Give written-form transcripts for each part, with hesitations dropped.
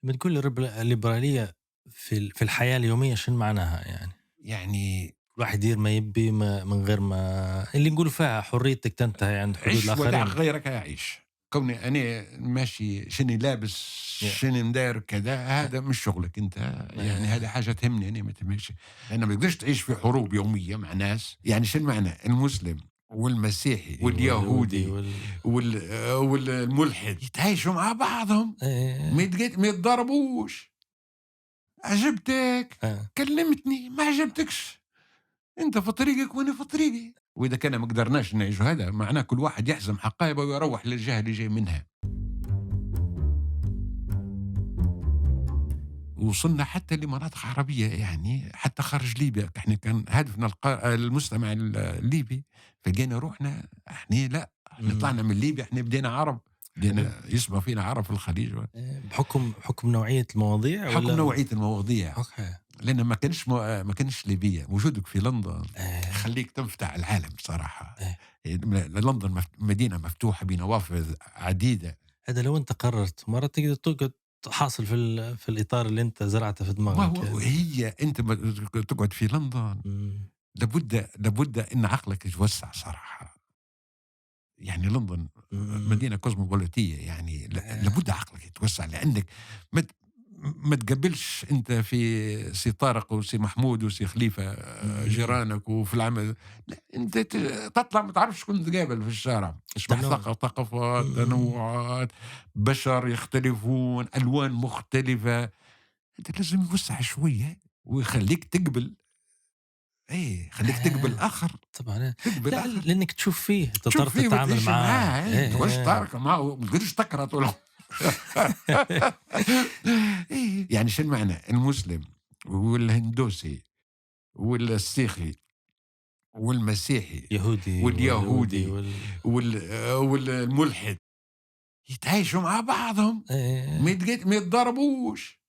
لمّا تقول الليبرالية في الحياة اليومية شنو معناها يعني؟ يعني الواحد يدير ما يبي من غير ما اللي نقولوا فيها حريتك تنتهي عند حدود عِش ودع الآخرين. غيرك يعيش. كوني أنا ماشي شني لابس، ي شني مداير كذا، أ هذا مش شغلك أنت. يعني آآ هذه حاجة تهمني أنا، ما تهمنيش. لأن ما تقدرش تعيش في حروب يومية مع ناس. يعني شنو معنى المسلم والمسيحي واليهودي واليهودي والملحد يتعايشوا مع بعضهم، آآ ما يتضاربوش. عجبتك آه. كلمتني، ما عجبتكش أنت في طريقك وأنا في طريقي. وإذا كان ما قدرناش نعيشوا هذا، معناه كل واحد يحزم حقائبه ويروح للجهة اللي جاي منها. وصلنا حتى لمناطق عربية، يعني حتى خارج ليبيا. احنا كان هدفنا المستمع الليبي، فلقينا روحنا احنا لا، احنا إمم. طلعنا من ليبيا، احنا بدينا عرب، حلو. بدينا يسمع فينا عرب في الخليج. بحكم نوعية المواضيع بحكم والّا؟ نوعية المواضيع، أوكي. لأن ما كانش ليبيا. وجودك في لندن آآ يخليك تنفتح العالم بصراحة. آآ لندن مدينة مفتوحة بنوافذ عديدة. هذا لو أنت قررت مرة تقدر تقعد حاصل في الإطار اللي أنت زرعته في ما دماغك هو يعني. هي أنت تقعد في لندن، إمم. لابد إن عقلك يتوسع صراحة. يعني لندن إمم. مدينة كوزموبوليتية، يعني آآ لابد عقلك يتوسع، لأنك ما ت ما تقبّلش أنت في سي طارق وسي محمود وسي خليفة إمم. جيرانك وفي العمل. لأ، أنت تطلع ما تعرفش شكون تقابل في الشارع. تسمع تنوع. ثقافات، إمم. تنوعات، بشر يختلفون، ألوان مختلفة. أنت لازم يوسّع شوية ويخلّيك تقبل. خلّيك تقبل آه، الآخر، طبعًا تقبل لأ، الآخر. لإنّك تشوف فيه، تضطر تشوف فيه تتعامل وتعيش معاه. معاه، ما تقعدش تتعارك معاه، ما تقدرش تكره طول يعني شنو معنى المسلم والهندوسي والسيخي والمسيحي يهودي واليهودي واليهودي والملحد يتعايشوا مع بعضهم، آآ ما يتضاربوش.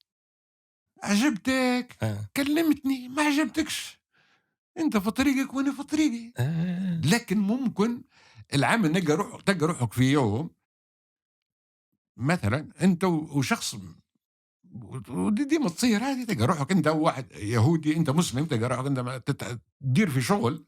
عجبتك آه. كلمتني، ما عجبتكش أنت في طريقك وأنا في طريقي. آآ لكن ممكن العمل تلقى روحك في يوم مثلًا أنت وشخص، ودي ديما تصير هذه. تلقى روحك أنت وواحد يهودي، أنت مسلم، تلقى روحك أنت تدير في شغل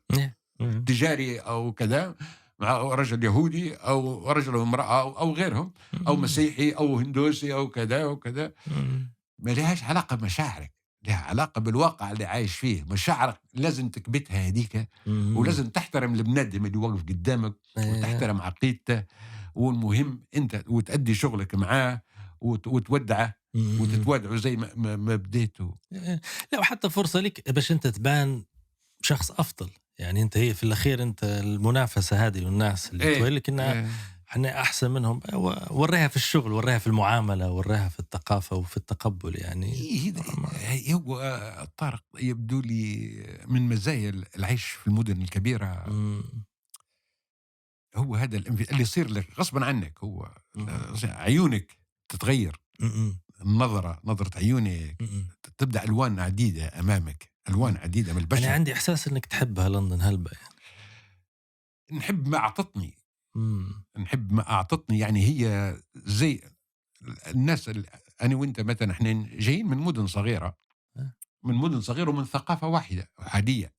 إمم. تجاري أو كذا مع رجل يهودي أو رجل وامرأة أو غيرهم، أو إمم. مسيحي أو هندوسي أو كذا وكذا. إمم. ما لهاش علاقة بمشاعرك، لها علاقة بالواقع اللي عايش فيه. مشاعرك لازم تكبتها هذيك، إمم. ولازم تحترم البنادم اللي واقف قدامك آآ وتحترم عقيدته. والمهم أنت وتأدي شغلك معاه وتودعه إمم. وتتوادعوا زي ما بديتوا. لأ، وحتى فرصة ليك باش أنت تبان شخص أفضل. يعني أنت هي في الأخير أنت المنافسة هذه والناس اللي إيه، تولِك إنها إيه، إحنا أحسن منهم، ورّيها في الشغل، ورّيها في المعاملة، ورّيها في الثقافة وفي التقبُّل يعني. إيه هو طارق يبدو لي من مزايا العيش في المدن الكبيرة. إمم. هو هذا اللي يصير لك غصبًا عنك. هو إمم. عيونك تتغير، إمم. إمم. نظرة عيونك إمم. تبدأ ألوان عديدة أمامك، ألوان إمم. عديدة من أنا البشر. عندي إحساس إنّك تحبها لندن هلبا يعني. نحب ما أعطتني، إمم. نحب ما أعطتني. يعني هي زي الناس أنا وأنت مثلًا إحنا جايين من مدن صغيرة، آه. ومن ثقافة واحدة أحادية.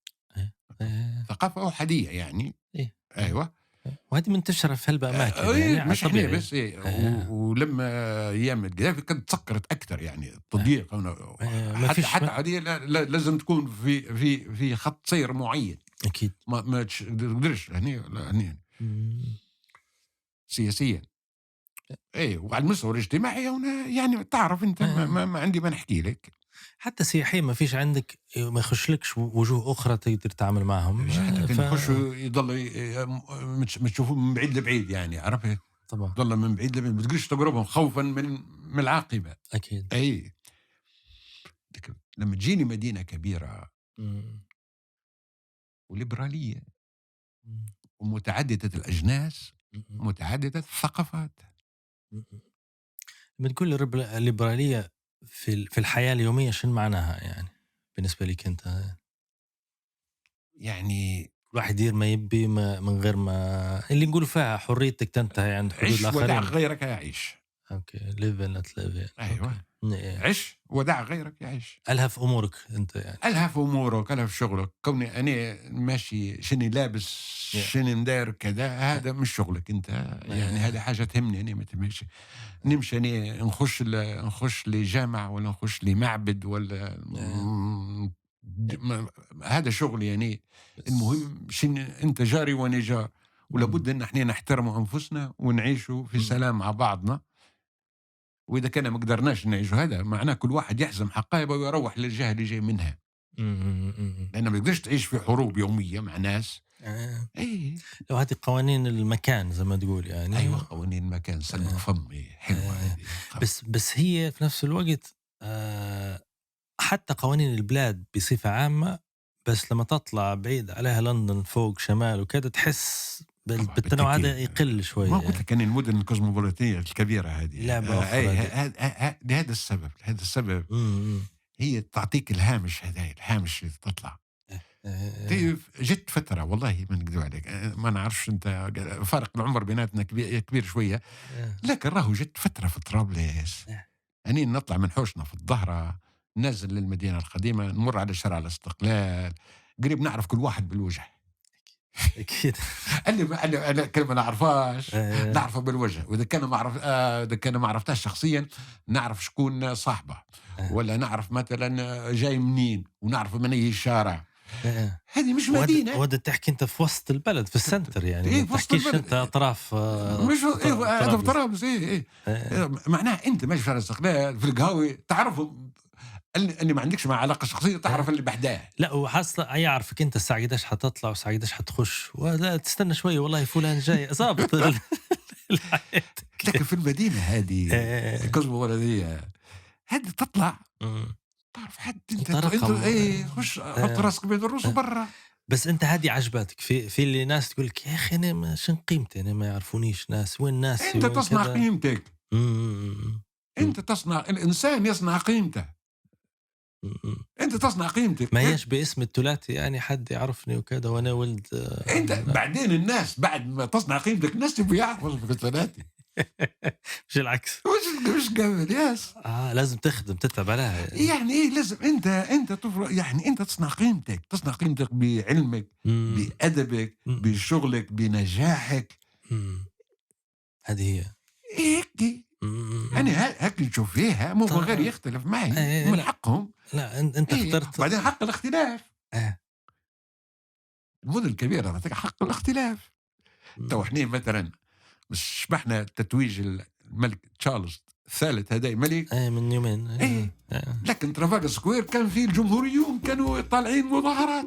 آه. ثقافة أحادية يعني. إيه. إيه. أيوه. وهذه منتشرة في هلبا أماكن يعني مش إحنا طبيعي. بس، آه. ولمّا أيام القذافي كانت سكّرت أكتر، يعني آه. التضييق ما فيش حتى عادية لازم تكون في خط سير معيّن. أكيد. ما تقدرش هني لا هني إمم. سياسيًا. وعلى المستوى الاجتماعي هنا يعني تعرف أنت آه. ما عندي ما نحكي لك. حتى سياحيًا ما فيش عندك ما يخشلكش وجوه أخرى تقدر تتعامل معاهم. حتى كان ف يخشوا يضل ما تشوفوه من بعيد لبعيد، يعني عرفت؟ طبعًا. تضل من بعيد لبعيد، ما تقدرش تقربهم خوفًا من العاقبة. أكيد. أي. لكن لمّا تجيني مدينة كبيرة إمم. وليبرالية إمم. ومتعددة الأجناس، إمم. إمم. متعددة الثقافات. إمم. إمم. لمّا تقول الليبرالية في الحياة اليومية شنو معناها يعني بالنسبة ليك أنت؟ يعني الواحد يدير ما يبي من غير ما اللي نقولوا فيها حريتك تنتهي عند حدود عِش ودع الآخرين. غيرك يعيش. أوكي live and not live يعني. أيوه. أوكي. إيه. عِش ودع غيرك يعيش. ألها في أمورك أنت يعني. ألها في أمورك، ألها في شغلك، كوني أنا ماشي شني لابس، Yeah. شني مداير كذا، هذا مش شغلك أنت، يعني هذه حاجة تهمني أنا ما تهمنيش. نمشي أنا نخش لجامع ولا نخش لمعبد ولا هذا شغلي يعني. بس المهم أنت جاري وأنا جار، ولا إمم. بد إن إحنا نحترموا أنفسنا ونعيشوا في إمم. سلام مع بعضنا. وإذا كان ما قدرناش نعيشوا هذا معناه كل واحد يحزم حقائبه ويروح للجهة اللي جاي منها. إمم. إمم. إمم. لأن ما تقدرش تعيش في حروب يومية مع ناس. آه. إيه. لو هذه قوانين المكان زي ما تقول يعني. أيوة قوانين المكان سلمك فم. إيه حلوة هذه. بس هي في نفس الوقت حتى قوانين البلاد بصفة عامة، بس لما تطلع بعيد عليها لندن فوق شمال وكذا تحس طبعا بالتنوع هذا بالتأكيد. يقل شوية ما قلت يعني. لك أن المدن الكوزموبوليتية الكبيرة هذه لعبة أخرى أي هذه. لهذا السبب، لهذا السبب إمم. هي تعطيك الهامش هذا، الهامش اللي تطلع. آآ جت فترة والله ما نكذب عليك، ما نعرفش أنت فرق العمر بيناتنا كبير شوية، لكن راهو جت فترة في طرابلس أني نطلع من حوشنا في الظهرة نازل للمدينة القديمة، نمر على شارع الاستقلال، قريب نعرف كل واحد بالوجه. أكيد. أنا كلمة ما نعرفهاش آآ نعرفه بالوجه، وإذا كان ما عرف إذا كان ما عرفتهاش شخصيًا نعرف شكون صاحبه، ولا نعرف مثلًا جاي منين، ونعرف من أي شارع. هذه مش مدينة. وهذا تحكي أنت في وسط البلد في السنتر يعني، إيه ما في وسط تحكيش البلد. أنت أطراف مش إيه هذا في طرابلس. طرابلس إيه. آآ معناه أنت ماشي في شارع الاستقلال في القهاوي تعرفهم، اللي ما عندكش معاه علاقة شخصية تعرف اللي بحداه. لأ وحاصل يعرفك أنت الساعة قديش حتطلع والساعة قديش حتخش، ولا تستنى شوية والله فلان جاي ضابط لكن في المدينة هذه آآ الكوزموبوليتية هذه تطلع إمم. تعرف حد أنت أنت رقم. إيه خش حط راسك بين الروس وبرا. بس أنت هذه عجبتك في اللي ناس تقول لك يا أخي أنا شن قيمتي، أنا ما يعرفونيش ناس، وين ناسي أنت وين تصنع كذا. قيمتك. إمم. أنت تصنع، الإنسان يصنع قيمته. إمم. أنت تصنع قيمتك. ما هيش باسم الثلاثي يعني حد يعرفني وكذا وأنا ولد أنت بعدين الناس بعد ما تصنع قيمتك الناس تبي يعرفوا اسمك الثلاثي. مش العكس. مش قبل ياس. لازم تخدم تتعب عليها يعني إيه لازم أنت يعني أنت تصنع قيمتك، تصنع قيمتك بعلمك، إمم. بأدبك، إمم. بشغلك، بنجاحك. إمم. هذه هي. هيك إمم. أنا هيك نشوف فيها، مو طبعًا. غير يختلف معي إيه من لأ. حقهم. لأ أنت إيه اخترت. بعدين حق الاختلاف. آه. المدن الكبيرة تعطيك حق الاختلاف. تو إمم. إحنا مثلًا مش شبحنا تتويج الملك تشارلز الثالث هذا ملك. من يومين. إيه. لكن ترافالغار سكوير كان فيه الجمهوريون كانوا طالعين مظاهرات.